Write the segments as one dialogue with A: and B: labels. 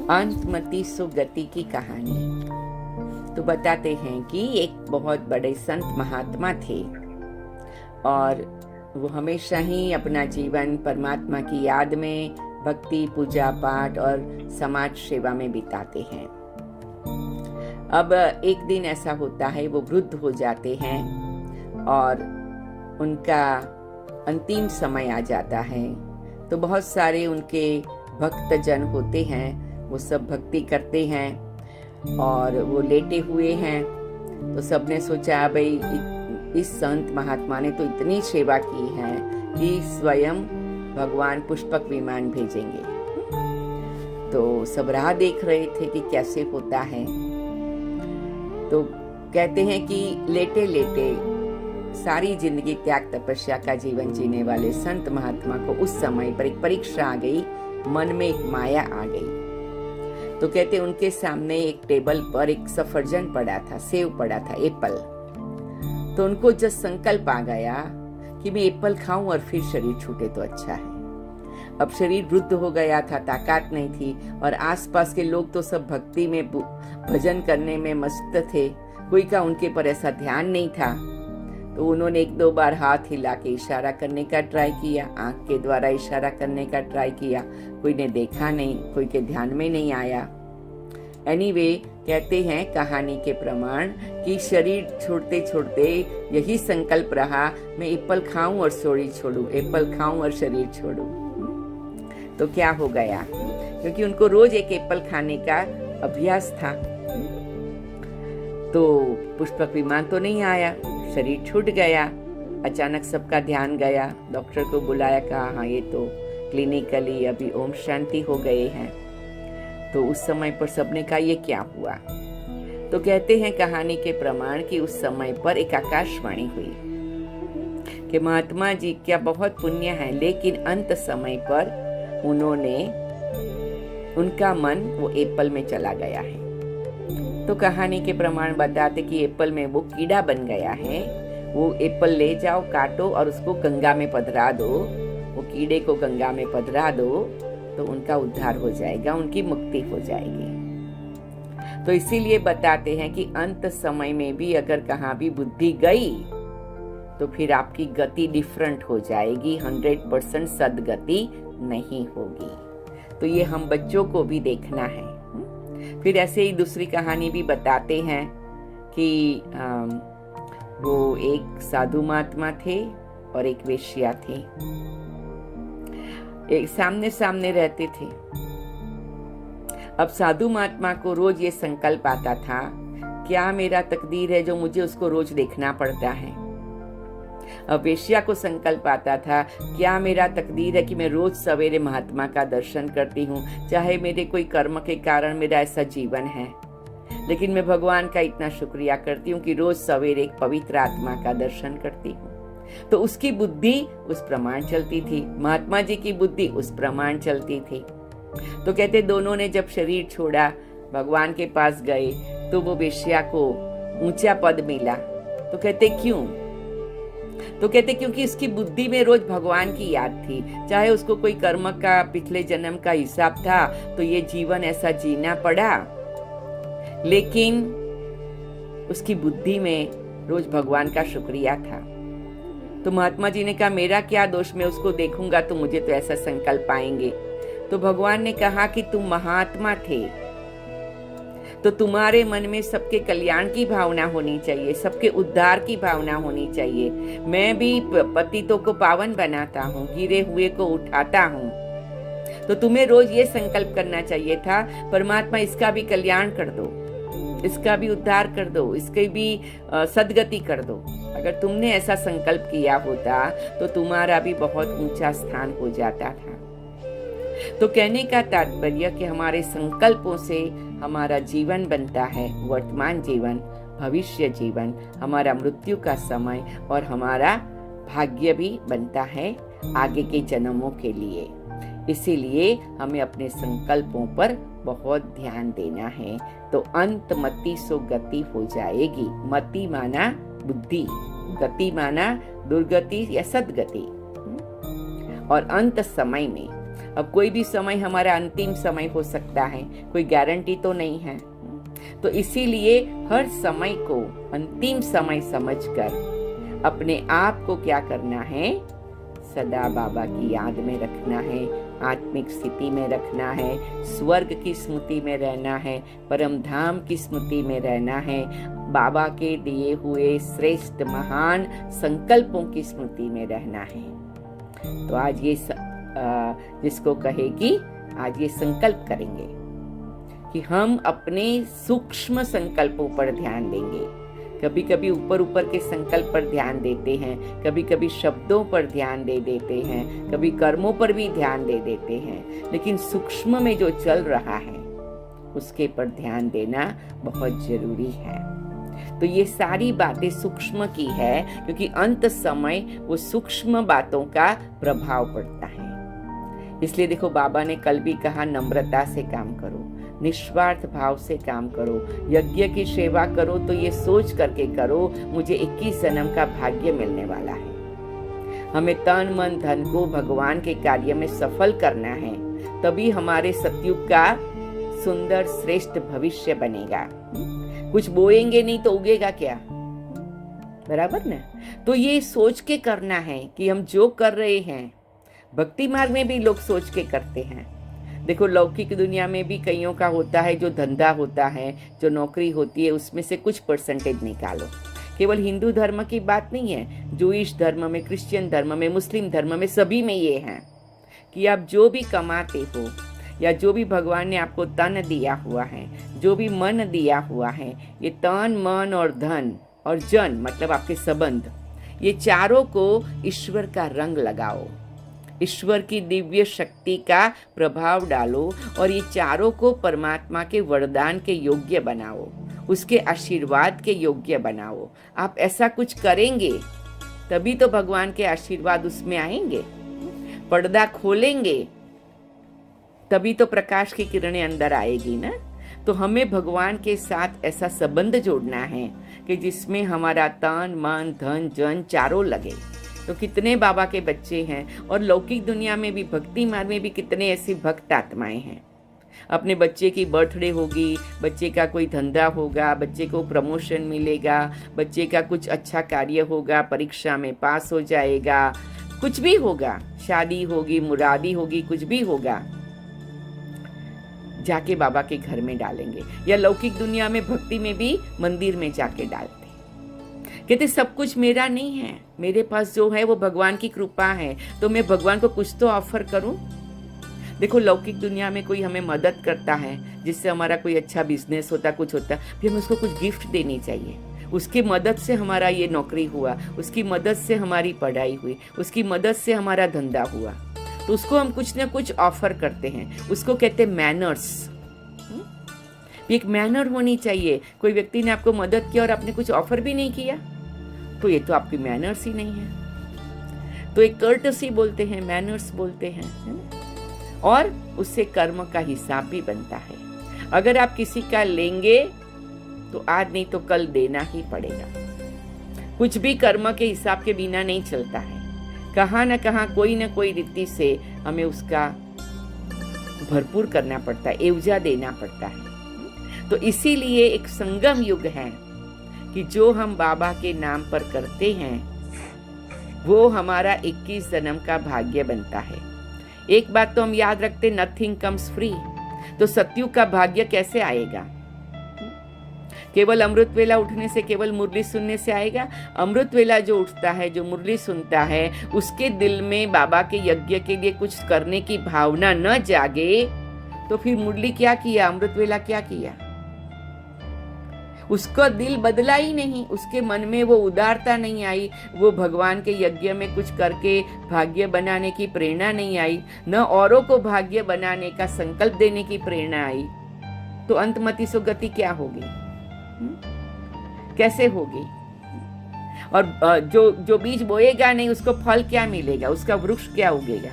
A: अंतमती सुगति की कहानी। तो बताते हैं कि एक बहुत बड़े संत महात्मा थे और वो हमेशा ही अपना जीवन परमात्मा की याद में भक्ति, पूजा पाठ और समाज सेवा में बिताते हैं। अब एक दिन ऐसा होता है, वो वृद्ध हो जाते हैं और उनका अंतिम समय आ जाता है। तो बहुत सारे उनके भक्तजन होते हैं, वो सब भक्ति करते हैं और वो लेटे हुए हैं। तो सबने सोचा भाई इस संत महात्मा ने तो इतनी सेवा की है कि स्वयं भगवान पुष्पक विमान भेजेंगे। तो सब राह देख रहे थे कि कैसे होता है। तो कहते हैं कि लेटे लेटे सारी जिंदगी त्याग तपस्या का जीवन जीने वाले संत महात्मा को उस समय पर एक परीक्षा आ गई, मन में एक माया आ गई। तो कहते उनके सामने एक टेबल पर एक सफरजन पड़ा था, सेव पड़ा था, एप्पल। तो उनको जब संकल्प आ गया कि मैं एप्पल खाऊं और फिर शरीर छूटे तो अच्छा है। अब शरीर वृद्ध हो गया था, ताकत नहीं थी और आसपास के लोग तो सब भक्ति में भजन करने में मस्त थे, कोई का उनके पर ऐसा ध्यान नहीं था। तो उन्होंने एक दो बार हाथ हिला के इशारा करने का ट्राई किया, आंख के द्वारा इशारा करने का ट्राई किया, कोई ने देखा नहीं, कोई के ध्यान में नहीं आया। एनीवे, कहते हैं कहानी के प्रमाण कि शरीर छोड़ते छोड़ते यही संकल्प रहा, मैं एप्पल खाऊं और शरीर छोड़ूं, एप्पल खाऊं और शरीर छोड़ूं। तो क्या हो गया, क्योंकि उनको रोज एक एप्पल खाने का अभ्यास था। तो पुष्पक विमान तो नहीं आया, शरीर छूट गया। अचानक सबका ध्यान गया, डॉक्टर को बुलाया, कहा हाँ ये तो क्लिनिकली अभी ओम शांति हो गए हैं। तो उस समय पर सबने कहा ये क्या हुआ। तो कहते हैं कहानी के प्रमाण कि उस समय पर एक आकाशवाणी हुई कि महात्मा जी क्या बहुत पुण्य है, लेकिन अंत समय पर उनका मन वो एप्पल में चला गया है। तो कहानी के प्रमाण बताते कि एप्पल में वो कीड़ा बन गया है, वो एप्पल ले जाओ, काटो और उसको गंगा में पधरा दो, वो कीड़े को गंगा में पधरा दो तो उनका उद्धार हो जाएगा, उनकी मुक्ति हो जाएगी। तो इसीलिए बताते हैं कि अंत समय में भी अगर कहाँ भी बुद्धि गई तो फिर आपकी गति डिफरेंट हो जाएगी, 100% सदगति नहीं होगी। तो ये हम बच्चों को भी देखना है। फिर ऐसे ही दूसरी कहानी भी बताते हैं कि वो एक साधु महात्मा थे और एक वेश्या थे, एक सामने सामने रहते थे। अब साधु महात्मा को रोज ये संकल्प आता था, क्या मेरा तकदीर है जो मुझे उसको रोज देखना पड़ता है। अब वेश्या को संकल्प आता था, क्या मेरा तकदीर है कि मैं रोज सवेरे महात्मा का दर्शन करती हूँ, चाहे मेरे कोई कर्म के कारण मेरा ऐसा जीवन है, लेकिन मैं भगवान का इतना शुक्रिया करती हूँ कि रोज सवेरे एक पवित्र आत्मा का दर्शन करती हूँ। तो उसकी बुद्धि उस प्रमाण चलती थी, महात्मा जी की बुद्धि उस प्रमाण चलती थी। तो कहते दोनों ने जब शरीर छोड़ा, भगवान के पास गए, तो वो वेश्या को ऊंचा पद मिला। तो कहते क्यों? तो कहते क्योंकि इसकी बुद्धि में रोज भगवान की याद थी, चाहे उसको कोई कर्म का पिछले जन्म का हिसाब था तो ये जीवन ऐसा जीना पड़ा, लेकिन उसकी बुद्धि में रोज भगवान का शुक्रिया था। तो महात्मा जी ने कहा मेरा क्या दोष, मैं उसको देखूंगा तो मुझे तो ऐसा संकल्प आएंगे। तो भगवान ने कहा कि तुम महात्मा थे तो तुम्हारे मन में सबके कल्याण की भावना होनी चाहिए, सबके उद्धार की भावना होनी चाहिए। मैं भी पतितों को पावन बनाता हूँ, गिरे हुए को उठाता हूँ। तो तुम्हें रोज ये संकल्प करना चाहिए था, परमात्मा इसका भी कल्याण कर दो, इसका भी उद्धार कर दो, इसकी भी सदगति कर दो। अगर तुमने ऐसा संकल्प किया होता तो तुम्हारा भी बहुत ऊंचा स्थान हो जाता था। तो कहने का तात्पर्य कि हमारे संकल्पों से हमारा जीवन बनता है, वर्तमान जीवन, भविष्य जीवन, हमारा मृत्यु का समय और हमारा भाग्य भी बनता है आगे के जन्मों के लिए। इसीलिए हमें अपने संकल्पों पर बहुत ध्यान देना है। तो अंत मति सो गति हो जाएगी। मति माना बुद्धि, गति माना दुर्गति या सदगति। और अंत समय में अब कोई भी समय हमारा अंतिम समय हो सकता है, कोई गारंटी तो नहीं है। तो इसीलिए हर समय को अंतिम समय समझकर अपने आप को क्या करना है, सदा बाबा की याद में रखना है, आत्मिक स्थिति में रखना है, स्वर्ग की स्मृति में रहना है, परम धाम की स्मृति में रहना है, बाबा के दिए हुए श्रेष्ठ महान संकल्पों की स्मृति में रहना है। तो आज ये जिसको कहे कि आज ये संकल्प करेंगे कि हम अपने सूक्ष्म संकल्पों पर ध्यान देंगे। कभी कभी ऊपर ऊपर के संकल्प पर ध्यान देते हैं, कभी कभी शब्दों पर ध्यान दे देते हैं, कभी कर्मों पर भी ध्यान दे देते हैं, लेकिन सूक्ष्म में जो चल रहा है उसके पर ध्यान देना बहुत जरूरी है। तो ये सारी बातें सूक्ष्म की है, क्योंकि अंत समय वो सूक्ष्म बातों का प्रभाव पड़ता है। इसलिए देखो, बाबा ने कल भी कहा, नम्रता से काम करो, निस्वार्थ भाव से काम करो, यज्ञ की सेवा करो तो ये सोच करके करो मुझे 21 जन्म का भाग्य मिलने वाला है। हमें तन मन धन को भगवान के कार्य में सफल करना है, तभी हमारे सतयुग का सुंदर श्रेष्ठ भविष्य बनेगा। कुछ बोएंगे नहीं तो उगेगा क्या, बराबर ना। तो ये सोच के करना है कि हम जो कर रहे हैं, भक्ति मार्ग में भी लोग सोच के करते हैं। देखो, लौकिक दुनिया में भी कईयों का होता है, जो धंधा होता है, जो नौकरी होती है, उसमें से कुछ परसेंटेज निकालो। केवल हिंदू धर्म की बात नहीं है, जूइश धर्म में, क्रिश्चियन धर्म में, मुस्लिम धर्म में, सभी में ये है कि आप जो भी कमाते हो या जो भी भगवान ने आपको तन दिया हुआ है, जो भी मन दिया हुआ है, ये तन मन और धन और जन मतलब आपके संबंध, ये चारों को ईश्वर का रंग लगाओ, ईश्वर की दिव्य शक्ति का प्रभाव डालो और ये चारों को परमात्मा के वरदान के योग्य बनाओ, उसके आशीर्वाद के योग्य बनाओ। आप ऐसा कुछ करेंगे तभी तो भगवान के आशीर्वाद उसमें आएंगे। पर्दा खोलेंगे तभी तो प्रकाश की किरणें अंदर आएगी ना। तो हमें भगवान के साथ ऐसा संबंध जोड़ना है कि जिसमें हमारा तन मन धन जन चारों लगे। तो कितने बाबा के बच्चे हैं, और लौकिक दुनिया में भी, भक्ति मार्ग में भी कितने ऐसी भक्त आत्माएं हैं। अपने बच्चे की बर्थडे होगी, बच्चे का कोई धंधा होगा, बच्चे को प्रमोशन मिलेगा, बच्चे का कुछ अच्छा कार्य होगा, परीक्षा में पास हो जाएगा, कुछ भी होगा, शादी होगी, मुरादी होगी, कुछ भी होगा, जाके बाबा के घर में डालेंगे। या लौकिक दुनिया में भक्ति में भी मंदिर में जाके डालते, कहते सब कुछ मेरा नहीं है, मेरे पास जो है वो भगवान की कृपा है, तो मैं भगवान को कुछ तो ऑफर करूं। देखो, लौकिक दुनिया में कोई हमें मदद करता है, जिससे हमारा कोई अच्छा बिजनेस होता, कुछ होता, फिर हमें उसको कुछ गिफ्ट देनी चाहिए। उसकी मदद से हमारा ये नौकरी हुआ, उसकी मदद से हमारी पढ़ाई हुई, उसकी मदद से हमारा धंधा हुआ, तो उसको हम कुछ ना कुछ ऑफर करते हैं। उसको कहते हैं मैनर्स। एक मैनर होनी चाहिए। कोई व्यक्ति ने आपको मदद किया और आपने कुछ ऑफर भी नहीं किया, तो ये तो आपकी मैनर्स ही नहीं है। तो एक कर्टसी बोलते हैं, मैनर्स बोलते हैं, है ना? और उससे कर्म का हिसाब भी बनता है। अगर आप किसी का लेंगे तो आज नहीं तो कल देना ही पड़ेगा। कुछ भी कर्म के हिसाब के बिना नहीं चलता है। कहाँ न कहाँ कोई न कोई रीति से हमें उसका भरपूर करना पड़ता है, एवजा देना पड़ता है। तो इसीलिए एक संगम युग है कि जो हम बाबा के नाम पर करते हैं वो हमारा 21 जन्म का भाग्य बनता है। एक बात तो हम याद रखते, नथिंग कम्स फ्री। तो सतयुग का भाग्य कैसे आएगा? केवल अमृत वेला उठने से, केवल मुरली सुनने से आएगा? अमृत वेला जो उठता है, जो मुरली सुनता है, उसके दिल में बाबा के यज्ञ के लिए कुछ करने की भावना न जागे तो फिर मुरली क्या किया, अमृत वेला क्या किया? उसका दिल बदला ही नहीं, उसके मन में वो उदारता नहीं आई, वो भगवान के यज्ञ में कुछ करके भाग्य बनाने की प्रेरणा नहीं आई, न औरों को भाग्य बनाने का संकल्प देने की प्रेरणा आई, तो अंतमति सो गति क्या होगी? कैसे होगी? और जो बीज बोएगा नहीं उसको फल क्या मिलेगा, उसका वृक्ष क्या उगेगा?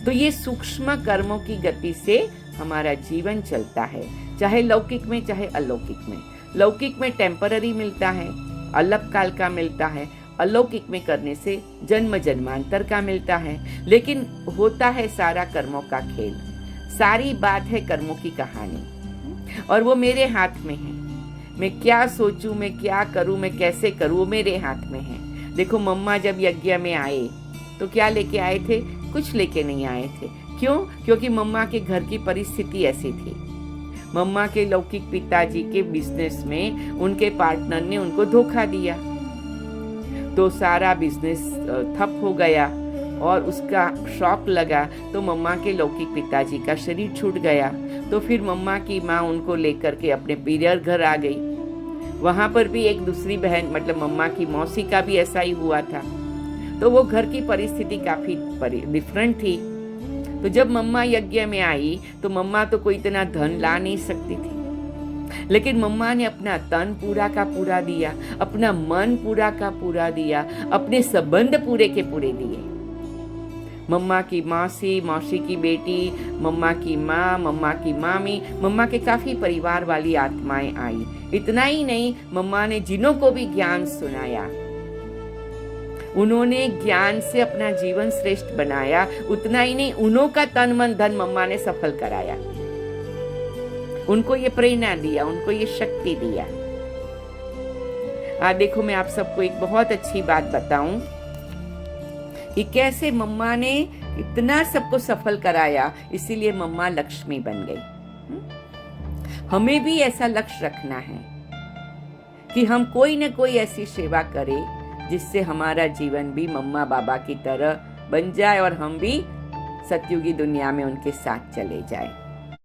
A: तो ये सूक्ष्म कर्मों की गति से हमारा जीवन चलता है, चाहे लौकिक में चाहे अलौकिक में। लौकिक में टेम्पररी मिलता है, अल्प काल का मिलता है, अलौकिक में करने से जन्म जन्मांतर का मिलता है, लेकिन होता है सारा कर्मों का खेल। सारी बात है कर्मों की कहानी, और वो मेरे हाथ में है। मैं क्या सोचूं, मैं क्या करूं, मैं कैसे करूं, वो मेरे हाथ में है। देखो, मम्मा जब यज्ञ में आए तो क्या लेके आए थे? कुछ लेके नहीं आए थे। क्यों? क्योंकि मम्मा के घर की परिस्थिति ऐसी थी। मम्मा के लौकिक पिताजी के बिजनेस में उनके पार्टनर ने उनको धोखा दिया, तो सारा बिजनेस ठप हो गया और उसका शॉक लगा, तो मम्मा के लौकिक पिताजी का शरीर छूट गया। तो फिर मम्मा की माँ उनको लेकर के अपने पीरियड घर आ गई। वहाँ पर भी एक दूसरी बहन, मतलब मम्मा की मौसी का भी ऐसा ही हुआ था। तो वो घर की परिस्थिति काफ़ी डिफरेंट थी। तो जब मम्मा यज्ञ में आई तो मम्मा तो कोई इतना धन ला नहीं सकती थी, लेकिन मम्मा ने अपना तन पूरा का पूरा दिया, अपना मन पूरा का पूरा दिया, अपने संबंध पूरे के पूरे दिए। मम्मा की मौसी, मौसी की बेटी, मम्मा की माँ, मम्मा की मामी, मम्मा के काफी परिवार वाली आत्माएं आई। इतना ही नहीं, मम्मा ने जिन्हों को भी ज्ञान सुनाया, उन्होंने ज्ञान से अपना जीवन श्रेष्ठ बनाया। उतना ही नहीं, उन्हों का तन मन धन मम्मा ने सफल कराया। उनको ये प्रेरणा दिया, उनको ये शक्ति दिया। देखो, मैं आप सबको एक बहुत अच्छी बात बताऊं कि कैसे मम्मा ने इतना सबको सफल कराया, इसीलिए मम्मा लक्ष्मी बन गई। हमें भी ऐसा लक्ष्य रखना है कि हम कोई न कोई ऐसी सेवा करें जिससे हमारा जीवन भी मम्मा बाबा की तरह बन जाए और हम भी सतयुगी दुनिया में उनके साथ चले जाएं।